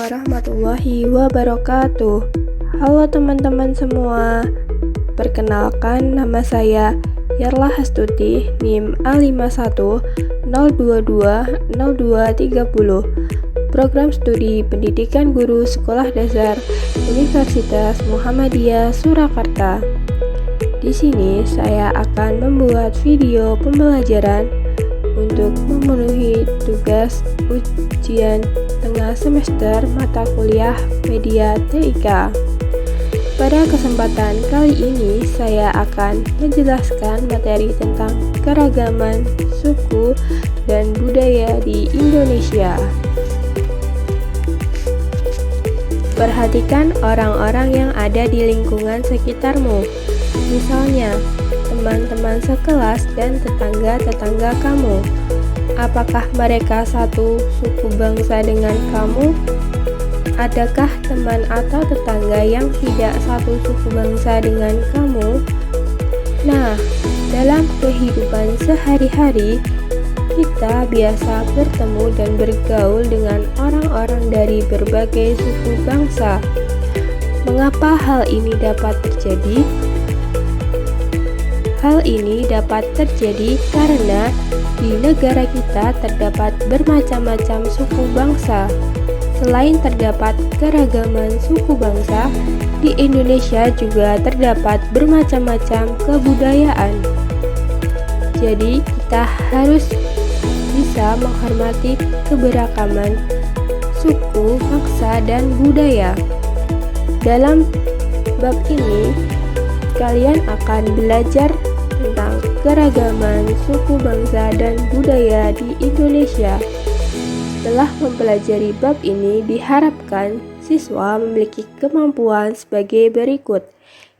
warahmatullahi wabarakatuh. Halo teman-teman semua. Perkenalkan, nama saya Yarla Hastuti, NIM A5102202230, Program Studi Pendidikan Guru Sekolah Dasar Universitas Muhammadiyah Surakarta. Di sini saya akan membuat video pembelajaran untuk memenuhi tugas ujian tengah semester mata kuliah Media TIK. Pada kesempatan kali ini saya akan menjelaskan materi tentang keragaman suku dan budaya di Indonesia. Perhatikan orang-orang yang ada di lingkungan sekitarmu. Misalnya, teman-teman sekelas dan tetangga-tetangga kamu. Apakah mereka satu suku bangsa dengan kamu? Adakah teman atau tetangga yang tidak satu suku bangsa dengan kamu? Nah, dalam kehidupan sehari-hari, kita biasa bertemu dan bergaul dengan orang-orang dari berbagai suku bangsa. Mengapa hal ini dapat terjadi? Hal ini dapat terjadi karena di negara kita terdapat bermacam-macam suku bangsa. Selain terdapat keragaman suku bangsa, di Indonesia juga terdapat bermacam-macam kebudayaan. Jadi, kita harus bisa menghormati keberagaman suku, bangsa, dan budaya. Dalam bab ini, kalian akan belajar tentang keragaman suku bangsa dan budaya di Indonesia. Setelah mempelajari bab ini, diharapkan siswa memiliki kemampuan sebagai berikut.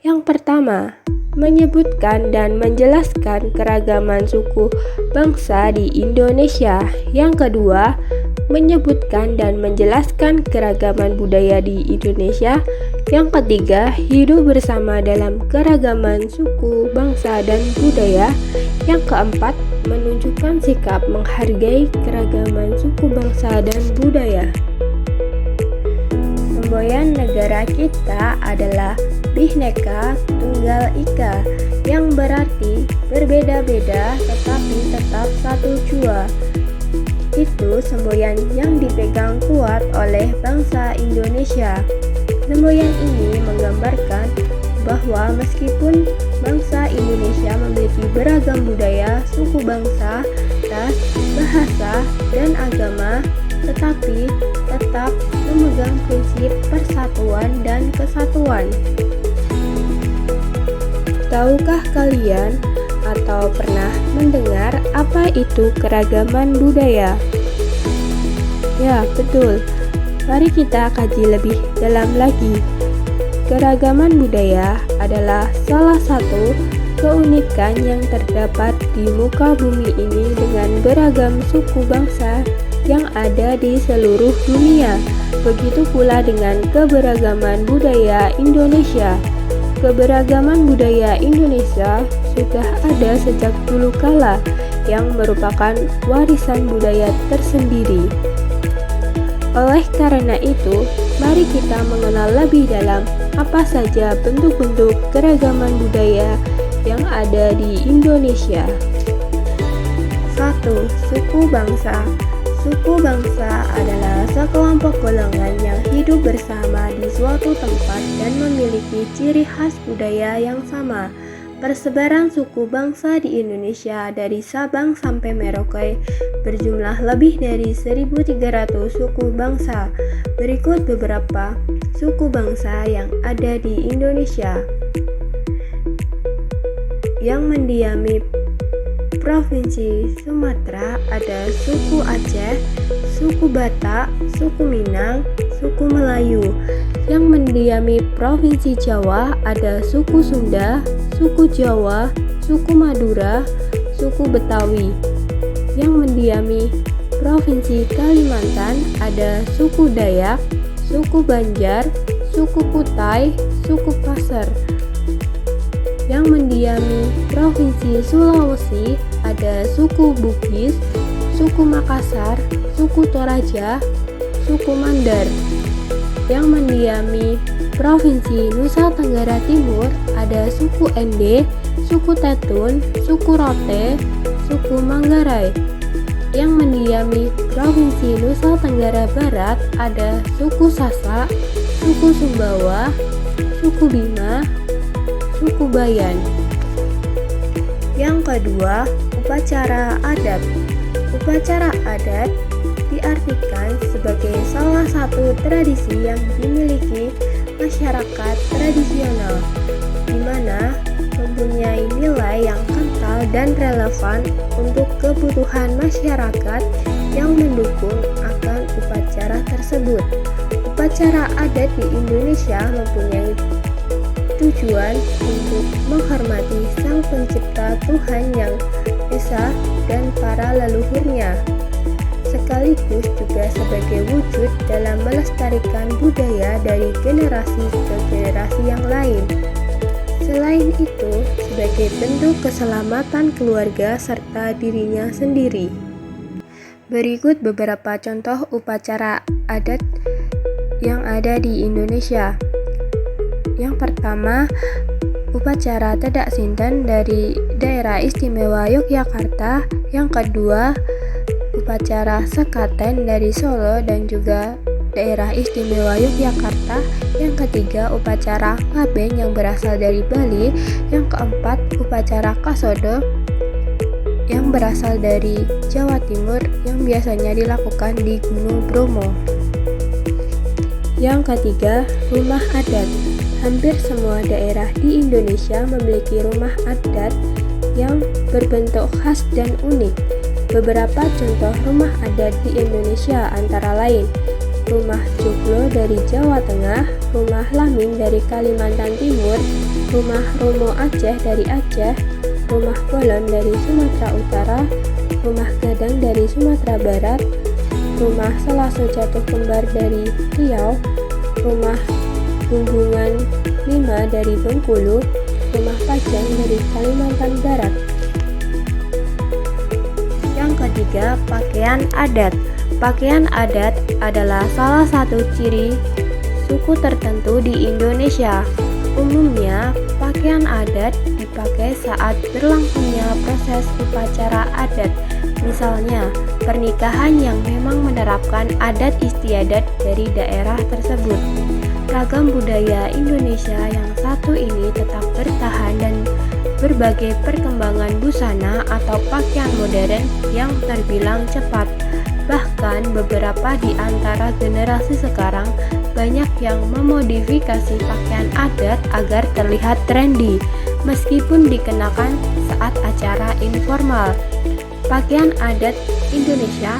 Yang pertama, menyebutkan dan menjelaskan keragaman suku bangsa di Indonesia. Yang kedua, menyebutkan dan menjelaskan keragaman budaya di Indonesia. Yang ketiga, hidup bersama dalam keragaman suku, bangsa, dan budaya. Yang keempat, menunjukkan sikap menghargai keragaman suku, bangsa, dan budaya. Semboyan negara kita adalah Bhinneka Tunggal Ika, yang berarti berbeda-beda tetapi tetap satu jua. Itu semboyan yang dipegang kuat oleh bangsa Indonesia. Semboyan ini menggambarkan bahwa meskipun bangsa Indonesia memiliki beragam budaya, suku bangsa, ras, bahasa, dan agama, tetapi tetap memegang prinsip persatuan dan kesatuan. Tahukah kalian atau pernah mendengar apa itu keragaman budaya? Ya, betul. Mari kita kaji lebih dalam lagi. Keragaman budaya adalah salah satu keunikan yang terdapat di muka bumi ini dengan beragam suku bangsa yang ada di seluruh dunia. Begitu pula dengan keberagaman budaya Indonesia. Keberagaman budaya Indonesia sudah ada sejak dulu kala yang merupakan warisan budaya tersendiri. Oleh karena itu, mari kita mengenal lebih dalam apa saja bentuk-bentuk keragaman budaya yang ada di Indonesia. 1. Suku bangsa. Suku bangsa adalah sekelompok golongan yang hidup bersama di suatu tempat dan memiliki ciri khas budaya yang sama. Persebaran suku bangsa di Indonesia dari Sabang sampai Merauke berjumlah lebih dari 1.300 suku bangsa. Berikut beberapa suku bangsa yang ada di Indonesia. Yang mendiami Provinsi Sumatera ada suku Aceh, suku Batak, suku Minang, suku Melayu. Yang mendiami Provinsi Jawa ada suku Sunda, suku Jawa, suku Madura, suku Betawi. Yang mendiami Provinsi Kalimantan ada suku Dayak, suku Banjar, suku Kutai, suku Pasar. Yang mendiami Provinsi Sulawesi ada suku Bugis, suku Makassar, suku Toraja, suku Mandar. Yang mendiami Provinsi Nusa Tenggara Timur ada suku Ende, suku Tetun, suku Rote, suku Manggarai. Yang mendiami Provinsi Nusa Tenggara Barat ada suku Sasak, suku Sumbawa, suku Bima, suku Bayan. Yang kedua, upacara adat. Upacara adat diartikan sebagai salah satu tradisi yang dimiliki masyarakat tradisional, di mana mempunyai nilai yang kental dan relevan untuk kebutuhan masyarakat yang mendukung akan upacara tersebut. Upacara adat di Indonesia mempunyai tujuan untuk menghormati Sang Pencipta Tuhan Yang Esa dan para leluhurnya, sekaligus juga sebagai wujud dalam melestarikan budaya dari generasi ke generasi yang lain. Selain itu, sebagai bentuk keselamatan keluarga serta dirinya sendiri. Berikut beberapa contoh upacara adat yang ada di Indonesia. Yang pertama, upacara Tedak Sinten dari Daerah Istimewa Yogyakarta. Yang kedua, upacara Sekaten dari Solo dan juga Daerah Istimewa Yogyakarta. Yang ketiga, upacara Ngabeng yang berasal dari Bali. Yang keempat, upacara Kasodo yang berasal dari Jawa Timur yang biasanya dilakukan di Gunung Bromo. Yang ketiga, rumah adat. Hampir semua daerah di Indonesia memiliki rumah adat yang berbentuk khas dan unik. Beberapa contoh rumah adat di Indonesia antara lain Rumah Joglo dari Jawa Tengah, Rumah Lamin dari Kalimantan Timur, Rumah Romo Aceh dari Aceh, Rumah Bolon dari Sumatera Utara, Rumah Gadang dari Sumatera Barat, Rumah Selaso Jatuh Kembar dari Riau, Rumah Bumbungan 5 dari Bengkulu, Rumah Pajang dari Kalimantan Barat. Yang ketiga, pakaian adat. Pakaian adat adalah salah satu ciri suku tertentu di Indonesia. Umumnya, pakaian adat dipakai saat berlangsungnya proses upacara adat. Misalnya, pernikahan yang memang menerapkan adat istiadat dari daerah tersebut. Ragam budaya Indonesia yang satu ini tetap bertahan dan berbagai perkembangan busana atau pakaian modern yang terbilang cepat. Bahkan beberapa di antara generasi sekarang banyak yang memodifikasi pakaian adat agar terlihat trendy, meskipun dikenakan saat acara informal. Pakaian adat Indonesia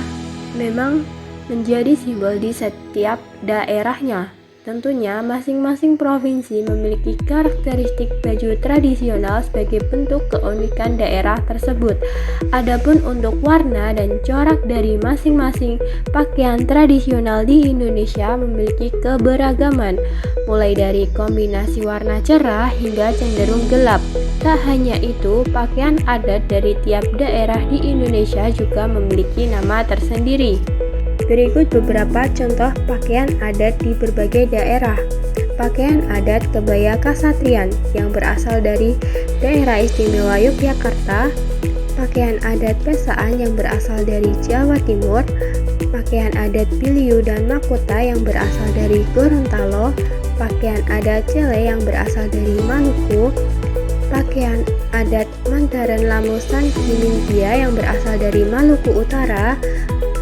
memang menjadi simbol di setiap daerahnya. Tentunya masing-masing provinsi memiliki karakteristik baju tradisional sebagai bentuk keunikan daerah tersebut. Adapun untuk warna dan corak dari masing-masing pakaian tradisional di Indonesia memiliki keberagaman, mulai dari kombinasi warna cerah hingga cenderung gelap. Tak hanya itu, pakaian adat dari tiap daerah di Indonesia juga memiliki nama tersendiri. Berikut beberapa contoh pakaian adat di berbagai daerah. Pakaian adat kebaya kasatrian yang berasal dari Daerah Istimewa Yogyakarta, pakaian adat pesaan yang berasal dari Jawa Timur, pakaian adat Biliu dan Makota yang berasal dari Gorontalo, pakaian adat Cele yang berasal dari Maluku, pakaian adat Mantaran Lamusan Kimindia yang berasal dari Maluku Utara,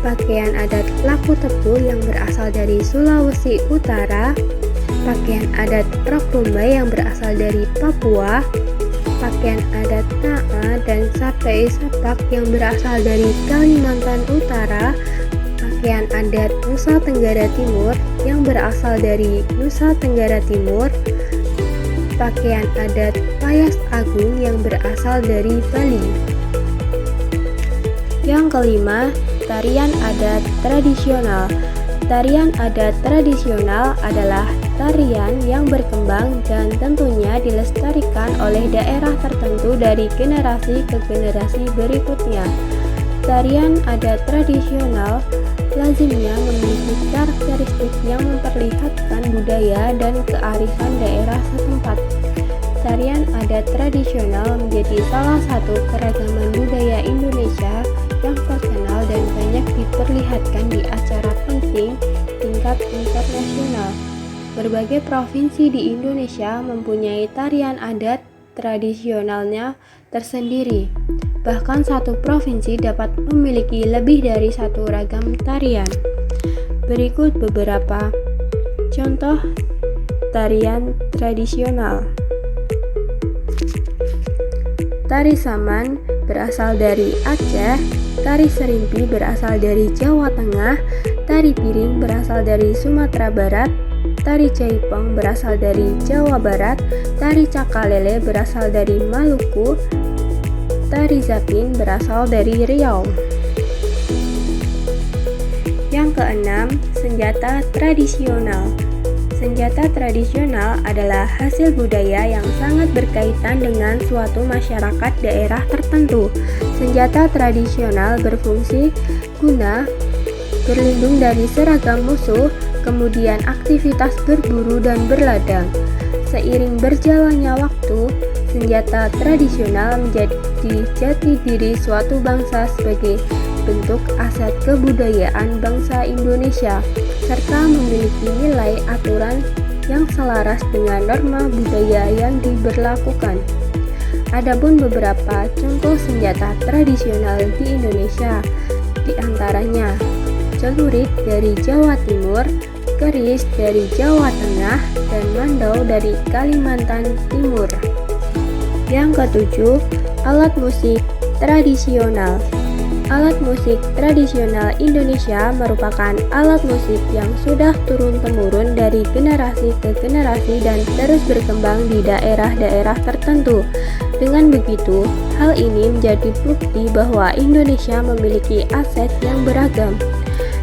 pakaian adat Laku Tebu yang berasal dari Sulawesi Utara, pakaian adat Rok Rumbai yang berasal dari Papua, pakaian adat Naa dan Sapai Sapak yang berasal dari Kalimantan Utara, pakaian adat Nusa Tenggara Timur yang berasal dari Nusa Tenggara Timur, pakaian adat Payas Agung yang berasal dari Bali. Yang kelima, tarian adat tradisional. Tarian adat tradisional adalah tarian yang berkembang dan tentunya dilestarikan oleh daerah tertentu dari generasi ke generasi berikutnya. Tarian adat tradisional lazimnya memiliki karakteristik yang memperlihatkan budaya dan kearifan daerah setempat. Tarian adat tradisional menjadi salah satu keragaman budaya Indonesia yang terkenal dan banyak diperlihatkan di acara penting tingkat internasional. Berbagai provinsi di Indonesia mempunyai tarian adat tradisionalnya tersendiri. Bahkan satu provinsi dapat memiliki lebih dari satu ragam tarian. Berikut beberapa contoh tarian tradisional. Tari Saman berasal dari Aceh, tari Serimpi berasal dari Jawa Tengah, tari Piring berasal dari Sumatera Barat, tari Jaipong berasal dari Jawa Barat, tari Cakalele berasal dari Maluku, tari Zapin berasal dari Riau. Yang keenam, senjata tradisional. Senjata tradisional adalah hasil budaya yang sangat berkaitan dengan suatu masyarakat daerah tertentu. Senjata tradisional berfungsi guna berlindung dari seragam musuh, kemudian aktivitas berburu dan berladang. Seiring berjalannya waktu, senjata tradisional menjadi jati diri suatu bangsa sebagai bentuk aset kebudayaan bangsa Indonesia, serta memiliki nilai aturan yang selaras dengan norma budaya yang diberlakukan. Adapun beberapa contoh senjata tradisional di Indonesia, di antaranya celurit dari Jawa Timur, keris dari Jawa Tengah, dan mandau dari Kalimantan Timur. Yang ketujuh, alat musik tradisional. Alat musik tradisional Indonesia merupakan alat musik yang sudah turun-temurun dari generasi ke generasi dan terus berkembang di daerah-daerah tertentu. Dengan begitu, hal ini menjadi bukti bahwa Indonesia memiliki aset yang beragam.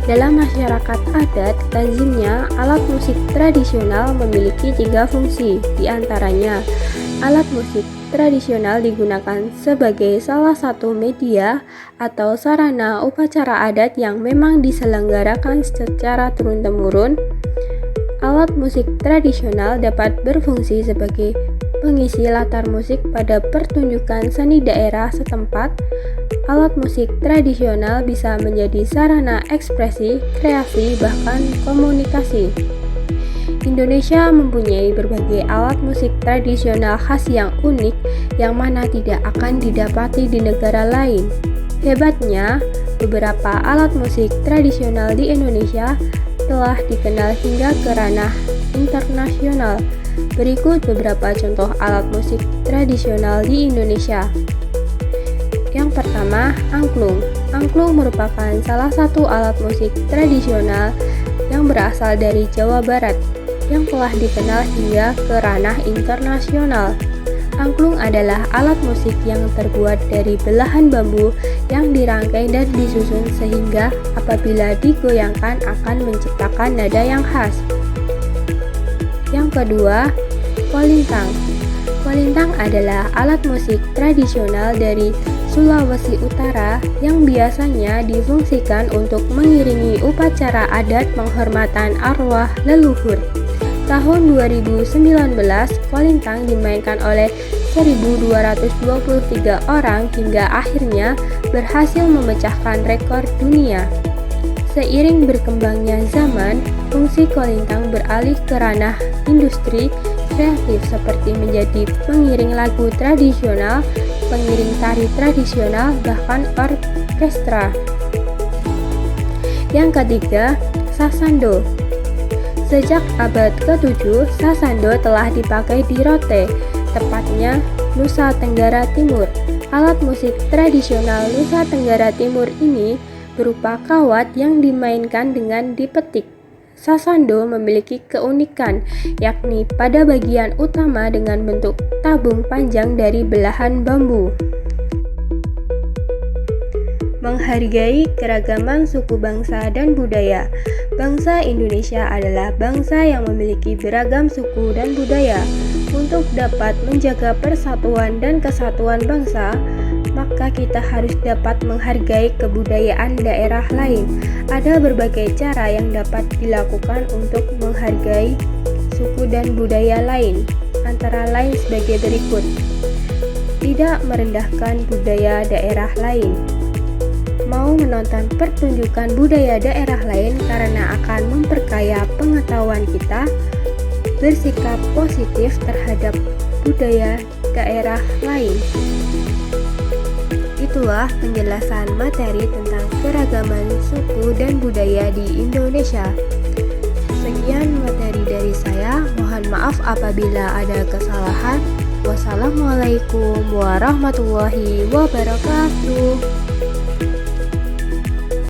Dalam masyarakat adat, lazimnya alat musik tradisional memiliki 3 fungsi, di antaranya alat musik tradisional digunakan sebagai salah satu media atau sarana upacara adat yang memang diselenggarakan secara turun-temurun. Alat musik tradisional dapat berfungsi sebagai pengisi latar musik pada pertunjukan seni daerah setempat. Alat musik tradisional bisa menjadi sarana ekspresi, kreasi, bahkan komunikasi. Indonesia mempunyai berbagai alat musik tradisional khas yang unik yang mana tidak akan didapati di negara lain. Hebatnya, beberapa alat musik tradisional di Indonesia telah dikenal hingga ke ranah internasional. Berikut beberapa contoh alat musik tradisional di Indonesia. Yang pertama, angklung. Angklung merupakan salah satu alat musik tradisional yang berasal dari Jawa Barat, yang telah dikenal hingga ke ranah internasional. Angklung adalah alat musik yang terbuat dari belahan bambu yang dirangkai dan disusun sehingga apabila digoyangkan akan menciptakan nada yang khas. Yang kedua, kolintang. Kolintang adalah alat musik tradisional dari Sulawesi Utara yang biasanya difungsikan untuk mengiringi upacara adat penghormatan arwah leluhur. Tahun 2019, kolintang dimainkan oleh 1.223 orang hingga akhirnya berhasil memecahkan rekor dunia. Seiring berkembangnya zaman, fungsi kolintang beralih ke ranah industri kreatif seperti menjadi pengiring lagu tradisional, pengiring tari tradisional, bahkan orkestra. Yang ketiga, sasando. Sejak abad ke-7, sasando telah dipakai di Rote, tepatnya Nusa Tenggara Timur. Alat musik tradisional Nusa Tenggara Timur ini berupa kawat yang dimainkan dengan dipetik. Sasando memiliki keunikan, yakni pada bagian utama dengan bentuk tabung panjang dari belahan bambu. Menghargai keragaman suku bangsa dan budaya. Bangsa Indonesia adalah bangsa yang memiliki beragam suku dan budaya. Untuk dapat menjaga persatuan dan kesatuan bangsa, maka kita harus dapat menghargai kebudayaan daerah lain. Ada berbagai cara yang dapat dilakukan untuk menghargai suku dan budaya lain, antara lain sebagai berikut. Tidak merendahkan budaya daerah lain. Mau menonton pertunjukan budaya daerah lain karena akan memperkaya pengetahuan kita, bersikap positif terhadap budaya daerah lain. Itulah penjelasan materi tentang keragaman suku dan budaya di Indonesia. Sekian materi dari saya, mohon maaf apabila ada kesalahan. Wassalamualaikum warahmatullahi wabarakatuh.